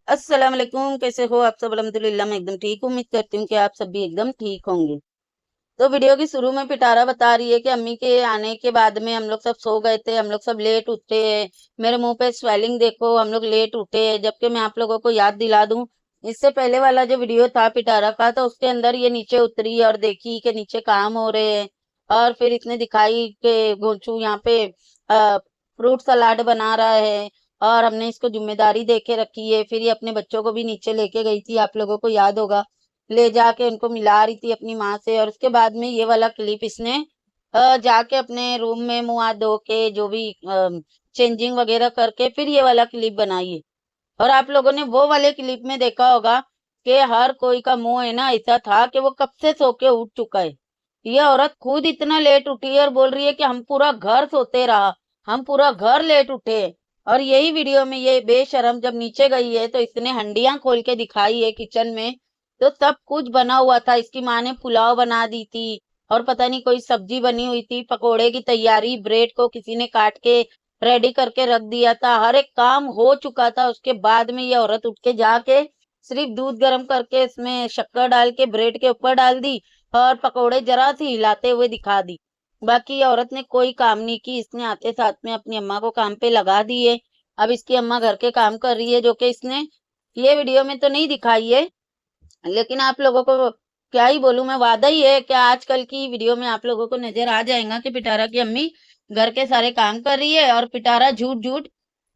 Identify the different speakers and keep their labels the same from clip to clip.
Speaker 1: अस्सलाम वालेकुम। कैसे हो आप सब? अल्हम्दुलिल्लाह मैं एकदम ठीक हूँ। उम्मीद करती हूँ कि आप सब भी एकदम ठीक होंगे। तो वीडियो की शुरू में पिटारा बता रही है कि अम्मी के आने के बाद में हम लोग सब सो गए थे, हम लोग सब लेट उठे हैं। मेरे मुंह पे स्वेलिंग देखो, हम लोग लेट उठे हैं। जबकि मैं आप लोगों को याद दिला दूं, इससे पहले वाला जो वीडियो था पिटारा का, तो उसके अंदर ये नीचे उतरी और देखी कि नीचे काम हो रहे हैं। और फिर इसने दिखाई कि गोचू यहाँ पे फ्रूट सलाद बना रहा है और हमने इसको जिम्मेदारी दे के रखी है। फिर ये अपने बच्चों को भी नीचे लेके गई थी, आप लोगों को याद होगा, ले जाके उनको मिला रही थी अपनी माँ से। और उसके बाद में ये वाला क्लिप इसने जाके अपने रूम में मुंह हाथ धो के जो भी चेंजिंग वगैरह करके फिर ये वाला क्लिप बनाई है। और आप लोगों ने वो वाले क्लिप में देखा होगा कि हर कोई का मुंह है ना ऐसा था कि वो कब से सो के उठ चुका है। ये औरत खुद इतना लेट उठी है और बोल रही है कि हम पूरा घर सोते रहा, हम पूरा घर लेट उठे। और यही वीडियो में ये बेशरम जब नीचे गई है तो इसने हंडियां खोल के दिखाई है किचन में। तो सब कुछ बना हुआ था, इसकी माँ ने पुलाव बना दी थी और पता नहीं कोई सब्जी बनी हुई थी, पकोड़े की तैयारी, ब्रेड को किसी ने काट के रेडी करके रख दिया था, हर एक काम हो चुका था। उसके बाद में ये औरत उठ के जाके सिर्फ दूध गर्म करके इसमें शक्कर डाल के ब्रेड के ऊपर डाल दी और पकोड़े जरा सी हिलाते हुए दिखा दी। बाकी ये औरत ने कोई काम नहीं की। इसने आते साथ में अपनी अम्मा को काम पे लगा दिए। अब इसकी अम्मा घर के काम कर रही है, जो कि इसने ये वीडियो में तो नहीं दिखाई है, लेकिन आप लोगों को क्या ही बोलूं मैं, वादा ही है कि आजकल की वीडियो में आप लोगों को नजर आ जाएगा कि पिटारा की अम्मी घर के सारे काम कर रही है और पिटारा झूठ झूठ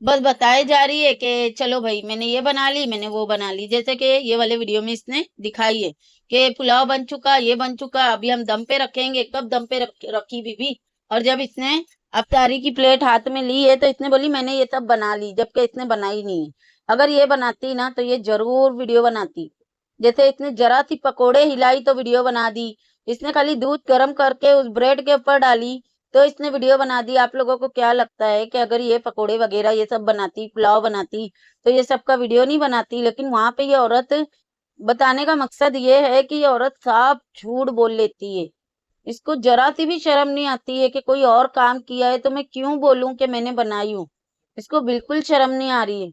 Speaker 1: बस बताए जा रही है कि चलो भाई मैंने ये बना ली, मैंने वो बना ली। जैसे कि ये वाले वीडियो में इसने दिखाई है कि पुलाव बन चुका, ये बन चुका, अभी हम दम पे रखेंगे। कब दम पे रखी बीबी? और जब इसने अफ्तारी की प्लेट हाथ में ली है तो इसने बोली मैंने ये सब बना ली, जबकि इसने बनाई नहीं है। अगर ये बनाती ना तो ये जरूर वीडियो बनाती। जैसे इसने जरा सी पकोड़े हिलाई तो वीडियो बना दी, इसने खाली दूध गर्म करके उस ब्रेड के ऊपर डाली तो इसने वीडियो बना दी। आप लोगों को क्या लगता है कि अगर ये पकोड़े वगैरह ये सब बनाती, पुलाव बनाती, तो ये सब का वीडियो नहीं बनाती? लेकिन वहां पे ये औरत, बताने का मकसद ये है कि ये औरत साफ झूठ बोल लेती है। इसको जरा सी भी शर्म नहीं आती है कि कोई और काम किया है तो मैं क्यों बोलूं कि मैंने बनाई हूँ। इसको बिल्कुल शर्म नहीं आ रही है।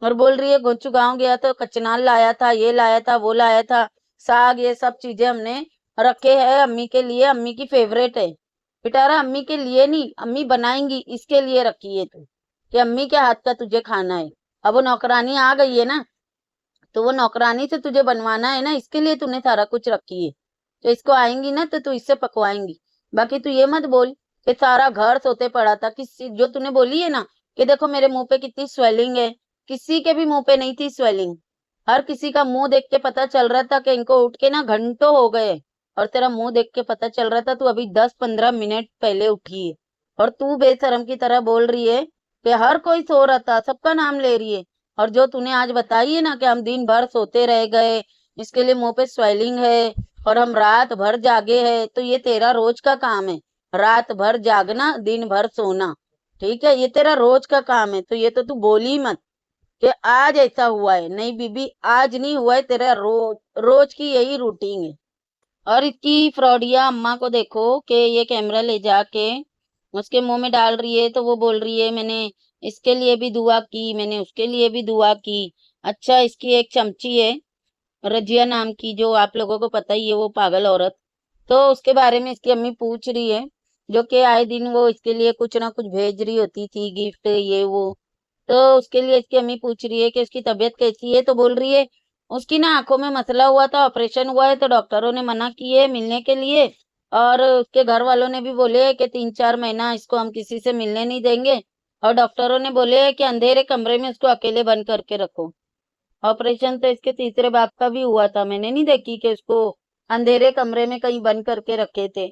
Speaker 1: और बोल रही है गोचू गांव गया तो कचनाल लाया था, ये लाया था, वो लाया था, साग, ये सब चीजें हमने रखे हैं अम्मी के लिए, अम्मी की फेवरेट है। पिटारा अम्मी के लिए नहीं, अम्मी बनाएंगी इसके लिए रखी है तू, कि अम्मी के हाथ का तुझे खाना है। अब वो नौकरानी आ गई है ना, तो वो नौकरानी से तुझे बनवाना है ना, इसके लिए तूने सारा कुछ रखी है। तो इसको आएंगी ना तो तू इससे पकवाएंगी। बाकी तू ये मत बोल कि सारा घर सोते पड़ा था। किसी जो तूने बोली है ना कि देखो मेरे मुंह पे कितनी स्वेलिंग है, किसी के भी मुंह पे नहीं थी स्वेलिंग। हर किसी का मुंह देख के पता चल रहा था कि इनको उठ के ना घंटों हो गए। और तेरा मुंह देख के पता चल रहा था तू अभी 10-15 मिनट पहले उठी है। और तू बेशरम की तरह बोल रही है कि हर कोई सो रहा था, सबका नाम ले रही है। और जो तूने आज बताई है ना कि हम दिन भर सोते रह गए, इसके लिए मुंह पे स्वेलिंग है और हम रात भर जागे हैं, तो ये तेरा रोज का काम है। रात भर जागना, दिन भर सोना, ठीक है? ये तेरा रोज का काम है। तो ये तो तू बोली मत कि आज ऐसा हुआ है। नहीं बीबी, आज नहीं हुआ है, तेरा रोज रोज की यही रूटीन है। और इसकी फ्रॉडिया अम्मा को देखो कि ये कैमरा ले जाके उसके मुंह में डाल रही है, तो वो बोल रही है मैंने इसके लिए भी दुआ की, मैंने उसके लिए भी दुआ की। अच्छा, इसकी एक चमची है रजिया नाम की, जो आप लोगों को पता ही है, वो पागल औरत। तो उसके बारे में इसकी अम्मी पूछ रही है, जो कि आए दिन वो इसके लिए कुछ ना कुछ भेज रही होती थी, गिफ्ट ये वो। तो उसके लिए इसकी अम्मी पूछ रही है कि उसकी तबीयत कैसी है। तो बोल रही है उसकी ना आंखों में मसला हुआ था, ऑपरेशन हुआ है, तो डॉक्टरों ने मना किए मिलने के लिए। और उसके घर वालों ने भी बोले कि 3-4 महीना इसको हम किसी से मिलने नहीं देंगे। और डॉक्टरों ने बोले कि अंधेरे कमरे में उसको अकेले बंद करके रखो। ऑपरेशन तो इसके तीसरे बाप का भी हुआ था, मैंने नहीं देखी कि उसको अंधेरे कमरे में कहीं बंद करके रखे थे।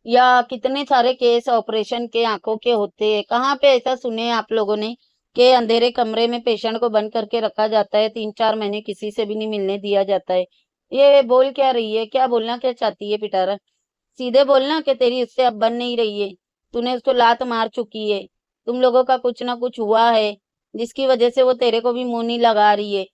Speaker 1: या कितने सारे केस ऑपरेशन के आंखों के होते हैं, कहाँ पे ऐसा सुने हैं आप लोगों ने कि अंधेरे कमरे में पेशेंट को बंद करके रखा जाता है, 3-4 महीने किसी से भी नहीं मिलने दिया जाता है? ये बोल क्या रही है? क्या बोलना क्या चाहती है पिटारा? सीधे बोलना कि तेरी उससे अब बन नहीं रही है, तूने उसको लात मार चुकी है, तुम लोगों का कुछ ना कुछ हुआ है जिसकी वजह से वो तेरे को भी मुंह नहीं लगा रही है।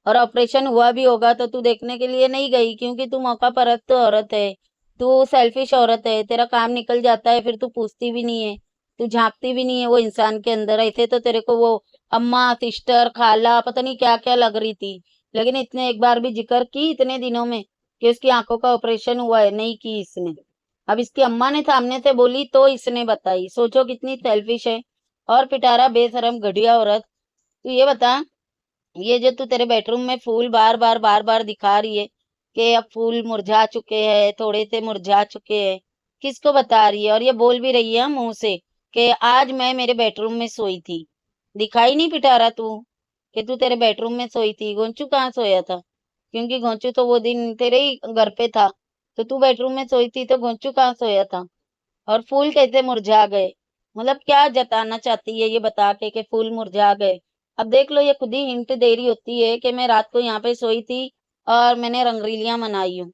Speaker 1: और ऑपरेशन हुआ भी होगा तो तू देखने के लिए नहीं गई, क्योंकि तू मौका परस्त औरत है, तू सेल्फिश औरत है। तेरा काम निकल जाता है फिर तू पूछती भी नहीं है, तू झांकती भी नहीं है वो इंसान के अंदर। ऐसे तो तेरे को वो अम्मा, सिस्टर, खाला, पता नहीं क्या क्या लग रही थी। लेकिन इसने एक बार भी जिक्र की इतने दिनों में कि उसकी आंखों का ऑपरेशन हुआ है? नहीं की इसने। अब इसकी अम्मा ने सामने से बोली तो इसने बताई। सोचो कितनी सेल्फिश है। और पिटारा बेशरम घटिया औरत। तू ये बता, ये जो तू तेरे बेडरूम में फूल बार बार दिखा रही है कि अब फूल मुरझा चुके हैं, थोड़े से मुरझा चुके हैं, किसको बता रही है? और ये बोल भी रही है मुंह से कि आज मैं मेरे बेडरूम में सोई थी। दिखाई नहीं पिटारा तू कि तू तेरे बेडरूम में सोई थी? गोंचू कहाँ सोया था? क्योंकि गोंचू तो वो दिन तेरे ही घर पे था। तो तू बेडरूम में सोई थी तो गोंचू कहाँ सोया था? और फूल कैसे मुरझा गए? मतलब क्या जताना चाहती है ये बता के फूल मुरझा गए? अब देख लो, ये खुद ही हिंट दे रही होती है कि मैं रात को यहाँ पे सोई थी और मैंने रंगरीलियां मनाई हूँ।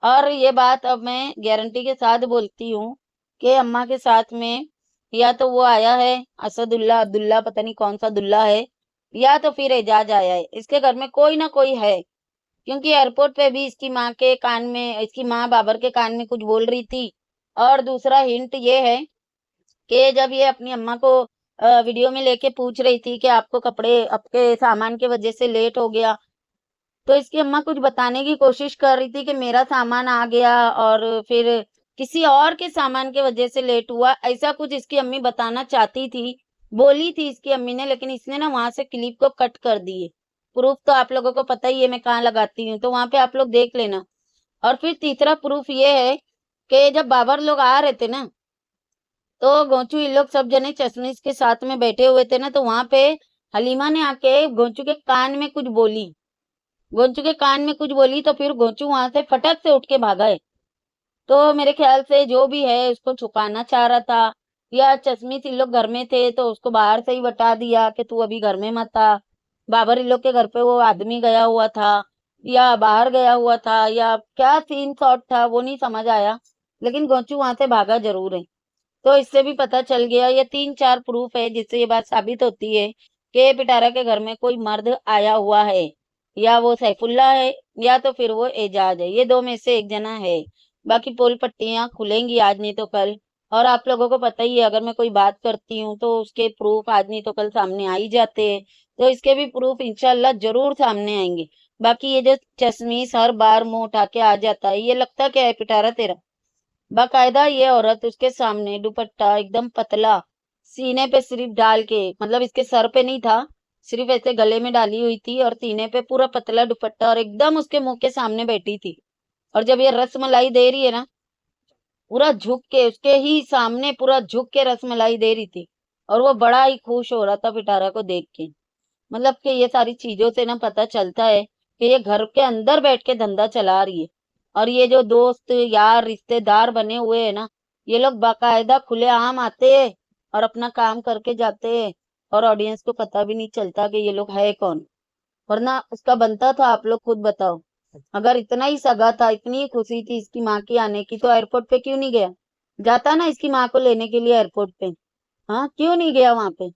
Speaker 1: और ये बात अब मैं गारंटी के साथ बोलती हूँ कि अम्मा के साथ में या तो वो आया है असदुल्ला अब्दुल्ला, पता नहीं कौन सा दुल्ला है, या तो फिर एजाज आया है। इसके घर में कोई ना कोई है। क्योंकि एयरपोर्ट पे भी इसकी माँ के कान में, इसकी माँ बाबर के कान में कुछ बोल रही थी। और दूसरा हिंट ये है कि जब ये अपनी अम्मा को वीडियो में लेके पूछ रही थी कि आपको कपड़े आपके सामान की वजह से लेट हो गया, तो इसकी अम्मा कुछ बताने की कोशिश कर रही थी कि मेरा सामान आ गया और फिर किसी और के सामान की वजह से लेट हुआ, ऐसा कुछ इसकी अम्मी बताना चाहती थी। बोली थी इसकी अम्मी ने, लेकिन इसने ना वहां से क्लिप को कट कर दिए। प्रूफ तो आप लोगों को पता ही है मैं कहाँ लगाती हूँ, तो वहां पे आप लोग देख लेना। और फिर तीसरा प्रूफ ये है कि जब बाबर लोग आ रहे थे ना, तो गोचू इन लोग सब जने चश्मिश के साथ में बैठे हुए थे ना, तो वहां पे हलीमा ने आके गोचू के कान में कुछ बोली। गोचू के कान में कुछ बोली तो फिर गोचू वहां से फटक से उठ के भागा है। तो मेरे ख्याल से जो भी है उसको छुपाना चाह रहा था, या चश्मिश इन लोग घर में थे तो उसको बाहर से ही बता दिया कि तू अभी घर में मत आ। बाबर इन लोग के घर पे वो आदमी गया हुआ था या बाहर गया हुआ था, या क्या सीन शॉट था वो नहीं समझ आया। लेकिन गोचू वहां से भागा जरूर है। तो इससे भी पता चल गया, ये 3-4 प्रूफ है जिससे ये बात साबित होती है कि पिटारा के घर में कोई मर्द आया हुआ है। या वो सैफुल्ला है या तो फिर वो एजाज है, ये दो में से एक जना है। बाकी पोल पट्टियां खुलेंगी आज नहीं तो कल। और आप लोगों को पता ही है, अगर मैं कोई बात करती हूँ तो उसके प्रूफ आज नहीं तो कल सामने आ ही जाते हैं। तो इसके भी प्रूफ इंशाल्लाह जरूर सामने आएंगे। बाकी ये जो चश्मीश हर बार मुंह उठा के आ जाता है, ये लगता क्या है पिटारा तेरा? बाकायदा ये औरत उसके सामने दुपट्टा एकदम पतला सीने पे सिर्फ डाल के, मतलब इसके सर पे नहीं था, सिर्फ ऐसे गले में डाली हुई थी और सीने पे पूरा पतला दुपट्टा और एकदम उसके मुंह के सामने बैठी थी। और जब ये रसमलाई दे रही है ना, पूरा झुक के उसके ही सामने पूरा झुक के रसमलाई दे रही थी। और वो बड़ा ही खुश हो रहा था पिटारा को देख के। मतलब कि ये सारी चीजों से ना पता चलता है कि ये घर के अंदर बैठ के धंधा चला रही है। और ये जो दोस्त यार रिश्तेदार बने हुए हैं ना, ये लोग बाकायदा खुलेआम आते हैं और अपना काम करके जाते हैं। और ऑडियंस को पता भी नहीं चलता कि ये लोग है कौन। वरना उसका बनता था, आप लोग खुद बताओ। अगर इतना ही सगा था, इतनी ही खुशी थी इसकी माँ की आने की, तो एयरपोर्ट पे क्यों नहीं गया? जाता ना इसकी माँ को लेने के लिए एयरपोर्ट पे। हाँ, क्यों नहीं गया वहां पे?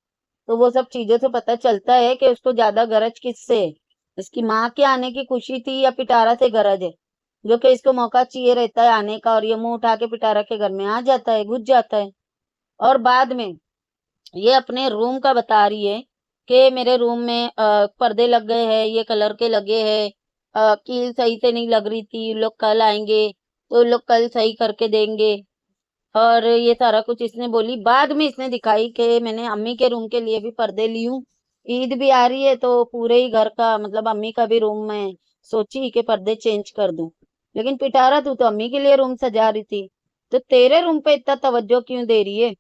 Speaker 1: तो वो सब चीजों से पता चलता है कि उसको ज्यादा गरज किससे है। इसकी माँ के आने की खुशी थी या पिटारा से गरज है? जो कि इसको मौका चाहिए रहता है आने का, और ये मुंह उठा के पिटारा के घर में आ जाता है, घुस जाता है। और बाद में ये अपने रूम का बता रही है कि मेरे रूम में पर्दे लग गए हैं, ये कलर के लगे हैं, कील सही से नहीं लग रही थी, लोग कल आएंगे तो लोग कल सही करके देंगे। और ये सारा कुछ इसने बोली। बाद में इसने दिखाई कि मैंने अम्मी के रूम के लिए भी पर्दे ली हूँ, ईद भी आ रही है तो पूरे ही घर का, मतलब अम्मी का भी रूम में सोची कि पर्दे चेंज कर दूं। लेकिन पिटारा तू तो अम्मी के लिए रूम सजा रही थी, तो तेरे रूम पे इतना तवज्जो क्यों दे रही है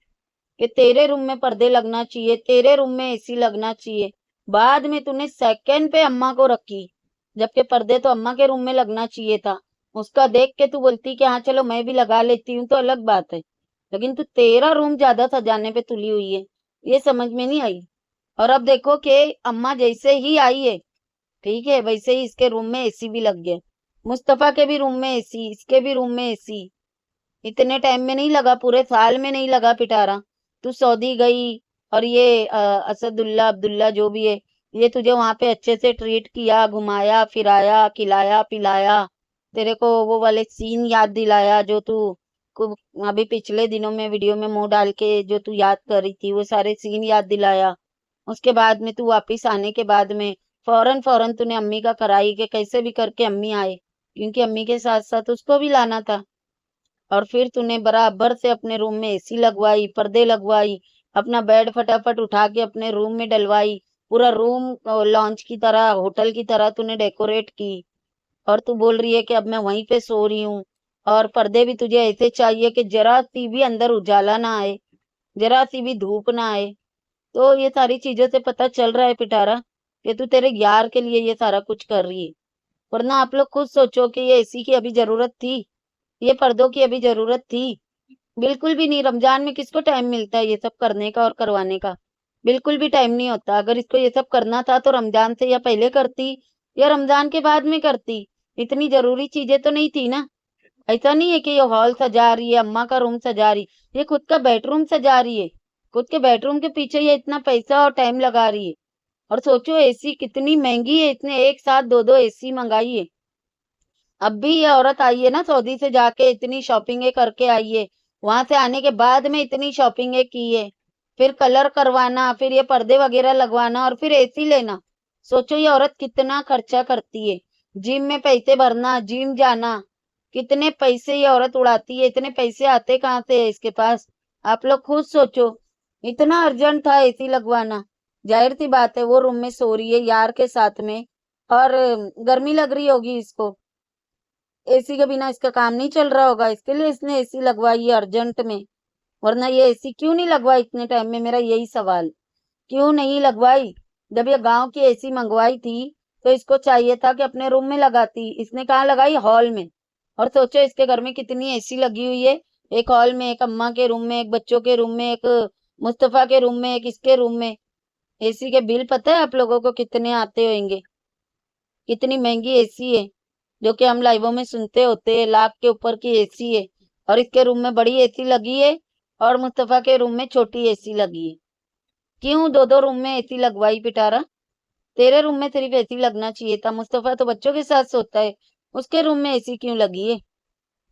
Speaker 1: कि तेरे रूम में पर्दे लगना चाहिए, तेरे रूम में एसी लगना चाहिए? बाद में तूने सेकंड पे अम्मा को रखी, जबकि पर्दे तो अम्मा के रूम में लगना चाहिए था। उसका देख के तू बोलती कि हाँ चलो मैं भी लगा लेती हूँ, तो अलग बात है। लेकिन तू तेरा रूम ज्यादा सजाने पे तुली हुई है, ये समझ में नहीं आई। और अब देखो कि अम्मा जैसे ही आई है, ठीक है, वैसे ही इसके रूम में एसी भी लग गया। मुस्तफा के भी रूम में एसी, इसके भी रूम में एसी। इतने टाइम में नहीं लगा, पूरे साल में नहीं लगा पिटारा। तू सऊदी गई और ये असदुल्ला अब्दुल्ला जो भी है, ये तुझे वहां पे अच्छे से ट्रीट किया, घुमाया फिराया, खिलाया पिलाया, तेरे को वो वाले सीन याद दिलाया जो तू अभी पिछले दिनों में वीडियो में मुंह डाल के जो तू याद कर रही थी, वो सारे सीन याद दिलाया। उसके बाद में तू वापिस आने के बाद में फौरन फौरन तूने अम्मी का कराई कि कैसे भी करके अम्मी आए, क्योंकि अम्मी के साथ साथ उसको भी लाना था। और फिर तूने बराबर से अपने रूम में एसी लगवाई, पर्दे लगवाई, अपना बेड फटाफट उठा के अपने रूम में डलवाई, पूरा रूम लॉन्च की तरह, होटल की तरह तूने डेकोरेट की। और तू बोल रही है कि अब मैं वहीं पे सो रही हूँ। और पर्दे भी तुझे ऐसे चाहिए कि जरा सी भी अंदर उजाला ना आए, जरा सी भी धूप ना आए। तो ये सारी चीजों से पता चल रहा है पिटारा कि तू तेरे यार के लिए ये सारा कुछ कर रही है। वरना आप लोग खुद सोचो कि ये एसी की अभी जरूरत थी, ये पर्दों की अभी जरूरत थी? बिल्कुल भी नहीं। रमजान में किसको टाइम मिलता है ये सब करने का और करवाने का? बिल्कुल भी टाइम नहीं होता। अगर इसको ये सब करना था तो रमजान से या पहले करती या रमजान के बाद में करती। इतनी जरूरी चीजें तो नहीं थी ना। ऐसा नहीं है कि ये हॉल सजा रही है, अम्मा का रूम सजा रही, ये खुद का बेडरूम सजा रही है। खुद के बेडरूम के पीछे ये इतना पैसा और टाइम लगा रही है। और सोचो एसी कितनी महंगी है, इसने एक साथ दो दो एसी मंगाई है। अब भी ये औरत आई है ना सऊदी से जाके, इतनी शॉपिंगें करके आई है। वहां से आने के बाद में इतनी शॉपिंगें की है। फिर कलर करवाना, फिर ये पर्दे वगैरह लगवाना और फिर एसी लेना। सोचो ये औरत कितना खर्चा करती है। जिम में पैसे भरना, जिम जाना, कितने पैसे ये औरत उड़ाती है। इतने पैसे आते कहाँ से है इसके पास? आप लोग खुद सोचो। इतना अर्जेंट था एसी लगवाना। जाहिर सी बात है वो रूम में सो रही है यार के साथ में, और गर्मी लग रही होगी इसको। एसी के बिना इसका काम नहीं चल रहा होगा, इसके लिए इसने एसी लगवाई है अर्जेंट में। वरना ये एसी क्यों नहीं लगवाई इतने टाइम में, मेरा यही सवाल। क्यों नहीं लगवाई? जब ये गांव की एसी मंगवाई थी तो इसको चाहिए था कि अपने रूम में लगाती, इसने कहाँ लगाई? हॉल में। और सोचो इसके घर में कितनी एसी लगी हुई है। एक हॉल में, एक अम्मा के रूम में, एक बच्चों के रूम में, एक मुस्तफा के रूम में, एक इसके रूम में। एसी के बिल पता है आप लोगों को कितने आते होंगे? कितनी महंगी एसी है जो कि हम लाइवों में सुनते होते हैं, लाख के ऊपर की एसी है। और इसके रूम में बड़ी एसी लगी है और मुस्तफा के रूम में छोटी एसी लगी है। क्यों दो दो रूम में एसी लगवाई पिटारा? तेरे रूम में सिर्फ एसी लगना चाहिए था। मुस्तफा तो बच्चों के साथ सोता है, उसके रूम में एसी क्यों लगी है?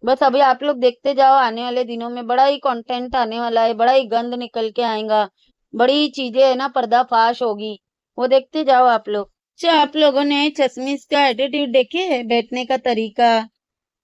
Speaker 1: बस अभी आप लोग देखते जाओ, आने वाले दिनों में बड़ा ही कंटेंट आने वाला है, बड़ा ही गंद निकल के आएगा, बड़ी चीजें है ना पर्दाफाश होगी। वो देखते जाओ आप लोग। अच्छा, आप लोगों ने चश्मिश का एटीट्यूड देखे है, बैठने का तरीका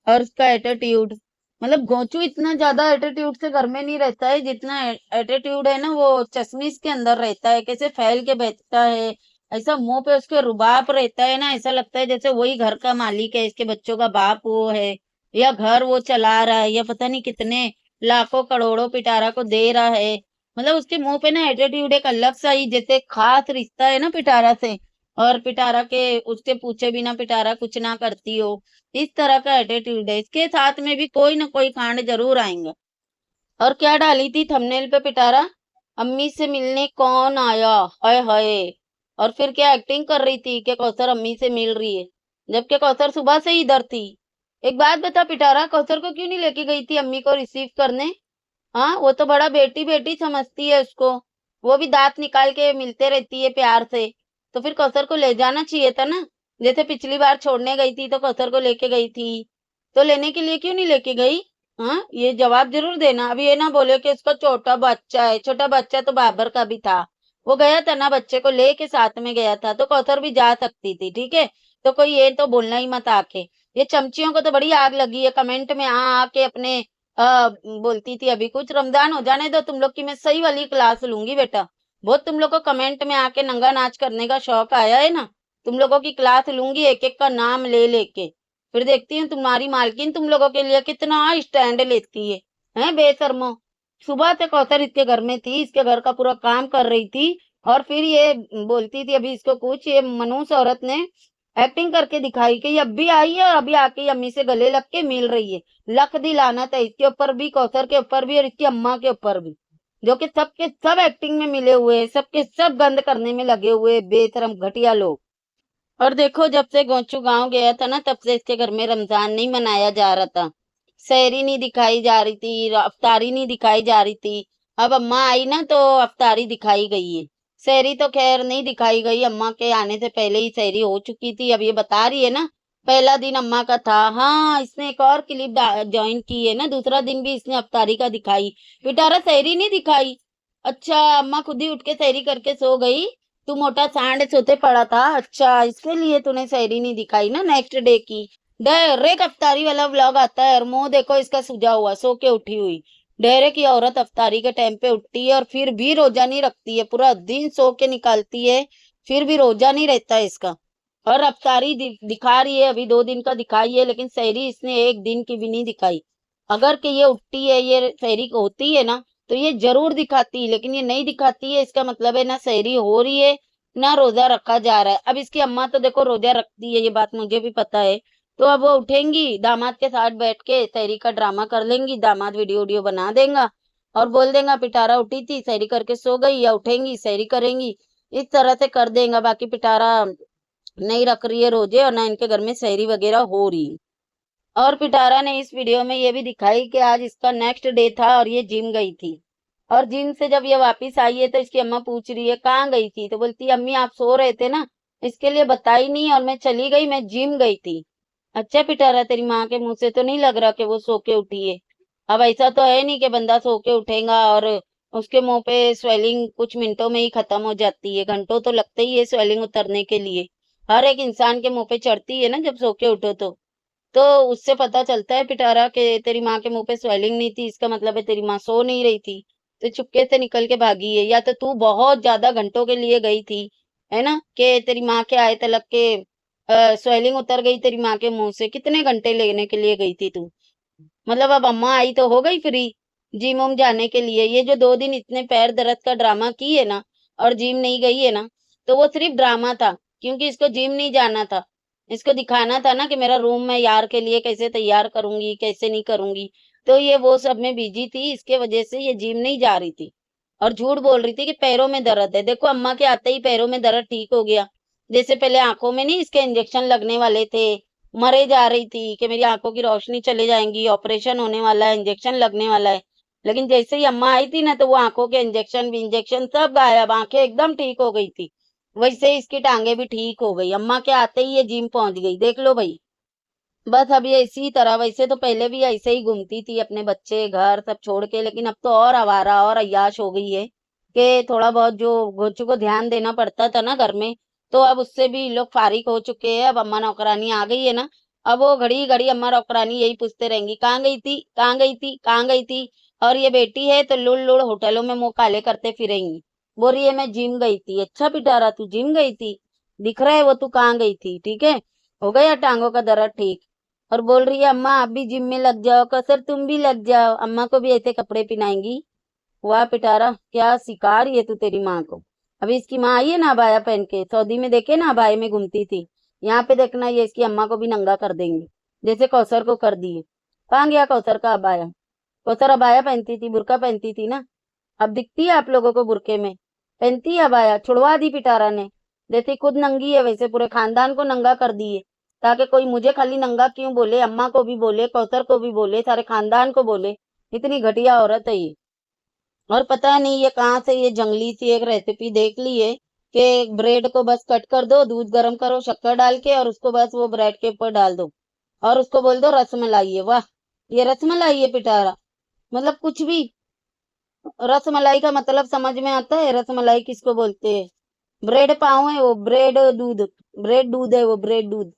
Speaker 1: और उसका एटीट्यूड? मतलब गोचू इतना ज्यादा एटीट्यूड से घर में नहीं रहता है जितना एटीट्यूड है ना वो चश्मिश के अंदर रहता है। कैसे फैल के बैठता है, ऐसा मुंह पे उसके रुबाब रहता है ना, ऐसा लगता है जैसे वही घर का मालिक है, इसके बच्चों का बाप वो है, या घर वो चला रहा है, या पता नहीं कितने लाखों करोड़ों पिटारा को दे रहा है। मतलब उसके मुंह पे ना एटीट्यूड एक अलग सा ही, जैसे खास रिश्ता है ना पिटारा से, और पिटारा के उसके पूछे बिना पिटारा कुछ ना करती हो, इस तरह का एटीट्यूड है। इसके साथ में भी कोई ना कोई कांड जरूर आएगा। और क्या डाली थी थंबनेल पे पिटारा? अम्मी से मिलने कौन आया, हाय हाय। और फिर क्या एक्टिंग कर रही थी कि कौसर अम्मी से मिल रही है, जबकि कौसर सुबह से ही इधर थी। एक बात बता पिटारा, कौसर को क्यों नहीं लेके गई थी अम्मी को रिसीव करने? हाँ, वो तो बड़ा बेटी बेटी समझती है उसको, वो भी दांत निकाल के मिलते रहती है प्यार से। तो फिर कौसर को ले जाना चाहिए था ना, जैसे पिछली बार छोड़ने गई थी तो कौसर को लेके गई थी, तो लेने के लिए क्यों नहीं लेके गई? हाँ, ये जवाब जरूर देना। अब ये ना बोले कि उसका छोटा बच्चा है, छोटा बच्चा तो बाबर का भी था, वो गया था ना बच्चे को लेके, साथ में गया था, तो कौसर भी जा सकती थी, ठीक है? तो कोई ये तो बोलना ही मत आके। ये चमचियों को तो बड़ी आग लगी है, कमेंट में आ आके अपने बोलती थी अभी कुछ। रमजान हो जाने दो तुम लोग की, मैं सही वाली क्लास लूंगी बेटा। बहुत तुम लोग को कमेंट में आके नंगा नाच करने का शौक आया है ना, तुम लोगों की क्लास लूंगी एक एक का नाम ले लेके। फिर देखती हूँ तुम्हारी मालकिन तुम लोगों के लिए कितना स्टैंड लेती है। हैं बेशर्मो, सुबह से कौसर इसके घर में थी, इसके घर का पूरा काम कर रही थी, और फिर ये बोलती थी अभी इसको कुछ, ये मनूस औरत ने एक्टिंग करके दिखाई कि ये अभी आई है और अभी आके ये अम्मी से गले लग के मिल रही है। लख दी लानत है इसके ऊपर भी, कौसर के ऊपर भी, और इसकी अम्मा के ऊपर भी, जो कि सबके सब एक्टिंग में मिले हुए हैं, सबके सब गंद करने में लगे हुए बेशरम घटिया लोग। और देखो जब से गोचू गांव गया था ना, तब से इसके घर में रमजान नहीं मनाया जा रहा था, सहरी नहीं दिखाई जा रही थी, अफ्तारी नहीं दिखाई जा रही थी। अब अम्मा आई ना तो अफ्तारी दिखाई गई है। सहरी तो खैर नहीं दिखाई गई, अम्मा के आने से पहले ही सहरी हो चुकी थी। अब ये बता रही है ना पहला दिन अम्मा का था। हाँ, इसने एक और क्लिप ज्वाइन की है ना, दूसरा दिन भी इसने अफ्तारी का दिखाई। पिटारा सहरी नहीं दिखाई? अच्छा, अम्मा खुद ही उठ के सहरी करके सो गई। तू मोटा सांड सोते पड़ा था, अच्छा इसके लिए तूने शायरी नहीं दिखाई ना नेक्स्ट डे की। डायरेक्ट अफ्तारी वाला व्लॉग आता है और मुंह देखो इसका सूजा हुआ, सो के उठी हुई। डायरेक्ट ये औरत अफ्तारी के टाइम पे उठती है और फिर भी रोजा नहीं रखती है, पूरा दिन सो के निकालती है, फिर भी रोजा नहीं रहता है इसका। और अफ्तारी दिखा रही है, अभी 2 दिन का दिखाई है, लेकिन सहरी इसने 1 दिन की भी नहीं दिखाई। अगर कि ये उठती है, ये सहरी होती है ना, तो ये जरूर दिखाती है, लेकिन ये नहीं दिखाती है, इसका मतलब है ना सहरी हो रही है ना रोजा रखा जा रहा है। अब इसकी अम्मा तो देखो रोजा रखती है, ये बात मुझे भी पता है। तो अब वो उठेंगी, दामाद के साथ बैठ के सहरी का ड्रामा कर लेंगी, दामाद वीडियो वीडियो बना देगा और बोल देगा पिटारा उठी थी सहरी करके सो गई, या उठेंगी सहरी करेंगी, इस तरह से कर देगा। बाकी पिटारा नहीं रख रही है रोजे और ना इनके घर में सहरी वगैरह हो रही। और पिटारा ने इस वीडियो में ये भी दिखाई कि आज इसका नेक्स्ट डे था और ये जिम गई थी। और जिम से जब ये वापस आई है तो इसकी अम्मा पूछ रही है कहाँ गई थी, तो बोलती है अम्मी आप सो रहे थे ना, इसके लिए बताई नहीं और मैं चली गई, मैं जिम गई थी। अच्छा पिटारा, तेरी माँ के मुंह से तो नहीं लग रहा कि वो सो के उठी है। अब ऐसा तो है नहीं कि बंदा सो के उठेगा और उसके मुंह पे स्वेलिंग कुछ मिनटों में ही खत्म हो जाती है, घंटों तो लगते ही है स्वेलिंग उतरने के लिए। हर एक इंसान के मुंह पे चढ़ती है ना जब सो के उठो तो उससे पता चलता है पिटारा कि तेरी माँ के मुंह पे स्वेलिंग नहीं थी, इसका मतलब है तेरी माँ सो नहीं रही थी, तो चुपके से निकल के भागी है। या तो तू बहुत ज्यादा घंटों के लिए गई थी, है ना, कि तेरी माँ के आए तलक के स्वेलिंग उतर गई तेरी माँ के मुंह से। कितने घंटे लेने के लिए गई थी तू? मतलब अब अम्मा आई तो हो गई फ्री जिम उम जाने के लिए। ये जो 2 दिन इतने पैर दर्द का ड्रामा की है ना और जिम नहीं गई है ना, तो वो सिर्फ ड्रामा था, क्योंकि इसको जिम नहीं जाना था। इसको दिखाना था ना कि मेरा रूम मैं यार के लिए कैसे तैयार करूंगी, कैसे नहीं करूंगी। तो ये वो सब में बिजी थी, इसके वजह से ये जिम नहीं जा रही थी और झूठ बोल रही थी कि पैरों में दर्द है। देखो अम्मा के आते ही पैरों में दर्द ठीक हो गया। जैसे पहले आंखों में नहीं इसके इंजेक्शन लगने वाले थे, मरे जा रही थी कि मेरी आंखों की रोशनी चले जाएंगी, ऑपरेशन होने वाला है, इंजेक्शन लगने वाला है। लेकिन जैसे ही अम्मा आई थी ना तो वो आंखों के इंजेक्शन सब गायब, आंखें एकदम ठीक हो गई थी। वैसे ही इसकी टांगे भी ठीक हो गई, अम्मा के आते ही ये जिम पहुंच गई, देख लो भाई। बस अब ये इसी तरह, वैसे तो पहले भी ऐसे ही घूमती थी अपने बच्चे घर सब छोड़ के, लेकिन अब तो और आवारा और अय्याश हो गई है कि थोड़ा बहुत जो बच्चों को ध्यान देना पड़ता था ना घर में, तो अब उससे भी लोग फारिग हो चुके हैं। अब अम्मा नौकरानी आ गई है ना, अब वो घड़ी घड़ी अम्मा नौकरानी यही पूछते रहेंगी कहाँ गई थी, कहाँ गई थी, कहाँ गई थी। और ये बेटी है तो लुड़ लुड़ होटलों में मुंह काले करते फिरेंगी। बोल रही है मैं जिम गई थी। अच्छा पिटारा तू जिम गई थी, दिख रहा है वो तू कहाँ गई थी, ठीक है, हो गया टांगों का दर्द ठीक। और बोल रही है अम्मा आप भी जिम में लग जाओ, कसर तुम भी लग जाओ, अम्मा को भी ऐसे कपड़े पहनाएंगी। वाह पिटारा क्या सिखा रही है तू तेरी माँ को। अभी इसकी माँ आई है ना अबाया पहन के, सऊदी में देखे ना अबाया में घूमती थी, यहाँ पे देखना ये इसकी अम्मा को भी नंगा कर देंगे जैसे कौसर को कर दिए। कहाँ गया कौसर का अबाया? कौसर अबाया पहनती थी, बुर्का पहनती थी ना, अब दिखती है आप लोगों को बुरके में? पहनती है अबाया, छुड़वा दी पिटारा ने। जैसे खुद नंगी है वैसे पूरे खानदान को नंगा कर दिए, ताकि कोई मुझे खाली नंगा क्यों बोले, अम्मा को भी बोले, कौसर को भी बोले, सारे खानदान को बोले। इतनी घटिया औरत है ये। और पता नहीं ये कहाँ से ये जंगली सी एक रेसिपी देख ली है कि ब्रेड को बस कट कर दो, दूध गर्म करो शक्कर डाल के और उसको बस वो ब्रेड के ऊपर डाल दो और उसको बोल दो रसमलाई है। वाह, ये रसमलाई है पिटारा, मतलब कुछ भी। रसमलाई का मतलब समझ में आता है? रसमलाई किसको बोलते हैं? ब्रेड पाव है वो, ब्रेड दूध, ब्रेड दूध है वो, ब्रेड दूध,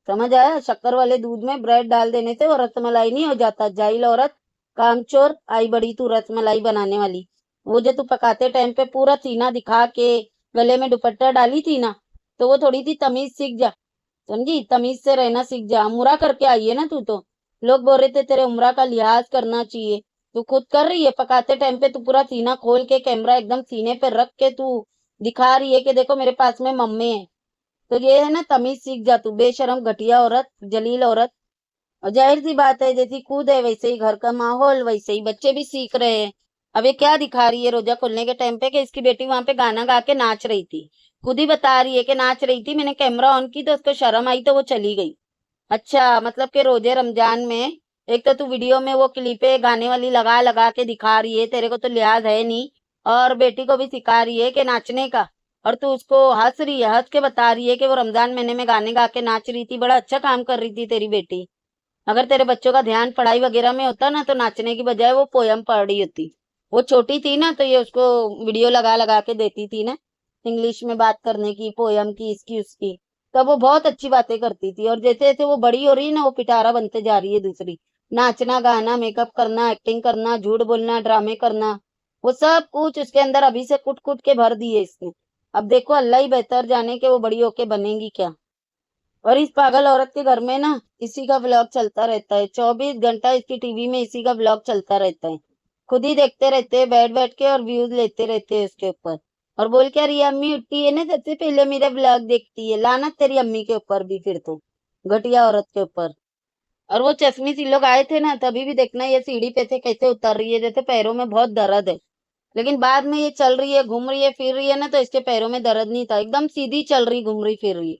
Speaker 1: समझ आया? शक्कर वाले दूध में ब्रेड डाल देने से वो रसमलाई नहीं हो जाता। जाहिल औरत, कामचोर, आई बड़ी तू रसमलाई बनाने वाली। वो जो तू पकाते टाइम पे पूरा सीना दिखा के गले में दुपट्टा डाली थी ना, तो वो थोड़ी सी तमीज सीख जा, समझी? तमीज से रहना सीख जा। उम्रा करके आई है ना तू तो, लोग बोल रहे थे तेरे उम्रा का लिहाज करना चाहिए, तू खुद कर रही है। पकाते टाइम पे तू पूरा सीना खोल के कैमरा एकदम सीने पे रख के तू दिखा रही है कि देखो मेरे पास में मम्मी है। तो ये है ना तमीज सीख जा तू, बेशरम घटिया औरत, जलील औरत। और जाहिर सी बात है जैसी खुद है वैसे ही घर का माहौल, वैसे ही बच्चे भी सीख रहे हैं। अब ये क्या दिखा रही है रोजा खोलने के टाइम पे कि इसकी बेटी वहां पे गाना गा के नाच रही थी, खुद ही बता रही है कि नाच रही थी, मैंने कैमरा ऑन की तो उसको शर्म आई तो वो चली गई। अच्छा मतलब कि रोजे रमजान में एक तो तू वीडियो में वो क्लिपे गाने वाली लगा लगा के दिखा रही है, तेरे को तो लिहाज है नहीं, और बेटी को भी सिखा रही है कि नाचने का, और तू उसको हंस रही है, हंस के बता रही है कि वो रमजान महीने में गाने गा के नाच रही थी, बड़ा अच्छा काम कर रही थी तेरी बेटी। अगर तेरे बच्चों का ध्यान पढ़ाई वगैरह में होता ना तो नाचने की बजाय वो पोयम पढ़ रही होती। वो छोटी थी ना तो ये उसको वीडियो लगा लगा के देती थी ना, इंग्लिश में बात करने की, पोयम की, इसकी उसकी। तब वो बहुत अच्छी बातें करती थी, और जैसे जैसे वो बड़ी हो रही है ना, वो पिटारा बनते जा रही है दूसरी। नाचना, गाना, मेकअप करना, एक्टिंग करना, झूठ बोलना, ड्रामे करना, वो सब कुछ उसके अंदर अभी से कुट कुट के भर दिए इसने। अब देखो, अल्लाह ही बेहतर जाने के वो बड़ी होके बनेगी क्या। और इस पागल औरत के घर में ना इसी का व्लॉग चलता रहता है, 24 घंटा इसकी टीवी में इसी का व्लॉग चलता रहता है। खुद ही देखते रहते हैं बैठ बैठ के, और व्यूज लेते रहते हैं उसके ऊपर। और बोल क्या रही है, अम्मी उठती है ना सबसे पहले मेरा व्लॉग देखती है। लानत तेरी अम्मी के ऊपर भी, फिर तो घटिया औरत के ऊपर। और वो चश्मी सी लोग आए थे ना, तभी भी देखना ये सीढ़ी पे से कैसे उतर रही है, जैसे पैरों में बहुत दर्द है। लेकिन बाद में ये चल रही है, घूम रही है, फिर रही है ना, तो इसके पैरों में दर्द नहीं था, एकदम सीधी चल रही, घूम रही, फिर रही।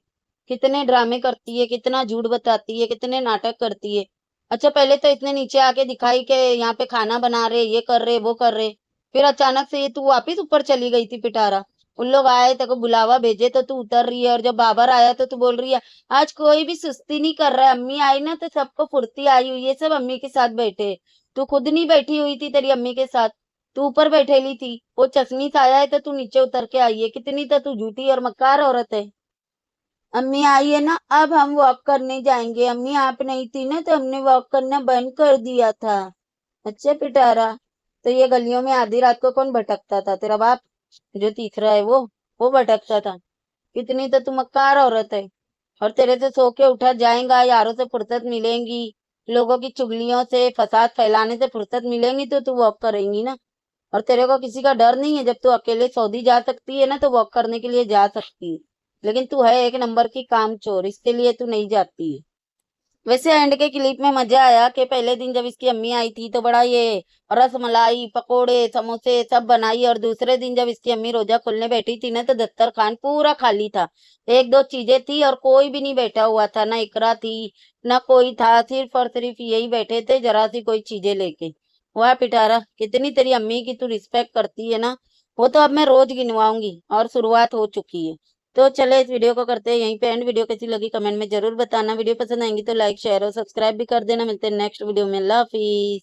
Speaker 1: कितने ड्रामे करती है, कितना झूठ बताती है, कितने नाटक करती है। अच्छा, पहले तो इतने नीचे आके दिखाई के यहाँ पे खाना बना रहे, ये कर रहे, वो कर रहे। फिर अचानक से ये तू वापिस ऊपर चली गई थी पिटारा। उन लोग आए, तेको बुलावा भेजे तो तू उतर रही है, और जब बाबर आया तो तू बोल रही है आज कोई भी सुस्ती नहीं कर रहा है, अम्मी आई ना तो सबको फुर्ती आई हुई है, सब अम्मी के साथ बैठे। तू खुद नहीं बैठी हुई थी तेरी अम्मी के साथ, तू ऊपर बैठेली थी। वो चश्मी से आया है तो तू नीचे उतर के आई है, कितनी तो तू झूठी और मक्कार औरत है। अम्मी आई है ना, अब हम वॉक करने जाएंगे। अम्मी आप नहीं थी ना तो हमने वॉक करना बंद कर दिया था। अच्छा पिटारा, तो ये गलियों में आधी रात को कौन भटकता था? तेरा बाप जो तीसरा है वो भटकता था। कितनी तो तू मक्कार औरत है। और तेरे से सो के उठा जाएगा, यारों से फुर्सत मिलेंगी, लोगों की चुगलियों से, फसाद फैलाने से फुर्सत मिलेंगी तो तू वॉक करेंगी ना। और तेरे को किसी का डर नहीं है? जब तू अकेले सऊदी जा सकती है ना तो वॉक करने के लिए जा सकती है। लेकिन तू है एक नंबर की कामचोर, इसके लिए तू नहीं जाती है। वैसे एंड के क्लिप में मजा आया कि पहले दिन जब इसकी अम्मी आई थी तो बड़ा ये रस मलाई, पकोड़े, समोसे सब बनाई, और दूसरे दिन जब इसकी अम्मी रोजा खोलने बैठी थी ना तो दस्तरखान पूरा खाली था। एक दो चीजें थी और कोई भी नहीं बैठा हुआ था, ना इकरा थी ना कोई था, सिर्फ और सिर्फ यही बैठे थे जरा सी कोई चीजें लेके। वाह पिटारा, कितनी तेरी अम्मी की तू रिस्पेक्ट करती है ना। वो तो अब मैं रोज गिनवाऊंगी, और शुरुआत हो चुकी है। तो चले इस वीडियो को करते हैं यहीं पे एंड। वीडियो कैसी लगी कमेंट में जरूर बताना। वीडियो पसंद आएंगी तो लाइक शेयर और सब्सक्राइब भी कर देना। मिलते हैं नेक्स्ट वीडियो में। अल्लाह हाफिज।